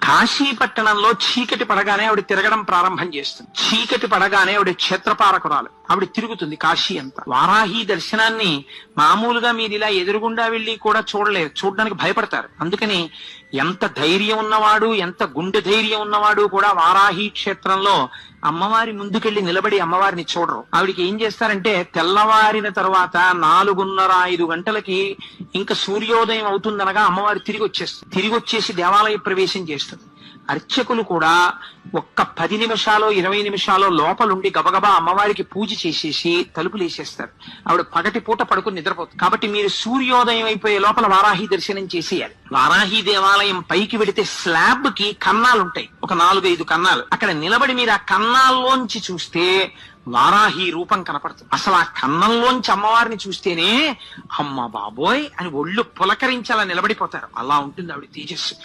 కాశీపట్టణంలో చీకటి పడగానే ఆవిడ తిరగడం ప్రారంభం చేస్తుంది. చీకటి పడగానే ఆవిడ క్షేత్రపారకురాలు, ఆవిడ తిరుగుతుంది కాశీ అంతా. వారాహి దర్శనాన్ని మామూలుగా మీరు ఇలా ఎదురుగుండా వెళ్ళి కూడా చూడలేరు, చూడడానికి భయపడతారు. అందుకని ఎంత ధైర్యం ఉన్నవాడు, ఎంత గుండె ధైర్యం ఉన్నవాడు కూడా వారాహి క్షేత్రంలో అమ్మవారి ముందుకెళ్లి నిలబడి అమ్మవారిని చూడరు. ఆవిడికి ఏం చేస్తారంటే తెల్లవారిన తర్వాత 4:30-5 గంటలకి ఇంకా సూర్యోదయం అవుతుందనగా అమ్మవారి తిరిగి వచ్చేస్తుంది. తిరిగి వచ్చేసి దేవాలయ ప్రవేశం చేస్తుంది. అర్చకులు కూడా ఒక్క 10 నిమిషాలు 20 నిమిషాలు లోపలుండి గబగబా అమ్మవారికి పూజ చేసేసి తలుపులు వేసేస్తారు. ఆవిడ పగటి పూట పడుకుని నిద్రపోతుంది. కాబట్టి మీరు సూర్యోదయం అయిపోయే లోపల వారాహి దర్శనం చేసేయాలి. వారాహి దేవాలయం పైకి వెడితే స్లాబ్ కి కన్నాలుంటాయి, ఒక 4-5 కన్నాలు. అక్కడ నిలబడి మీరు ఆ కన్నాల్లోంచి చూస్తే వారాహి రూపం కనపడుతుంది. అసలు ఆ కన్నంలోంచి అమ్మవారిని చూస్తేనే అమ్మ బాబోయ్ అని ఒళ్ళు పులకరించేలా నిలబడిపోతారు. అలా ఉంటుంది ఆవిడ తేజస్సు.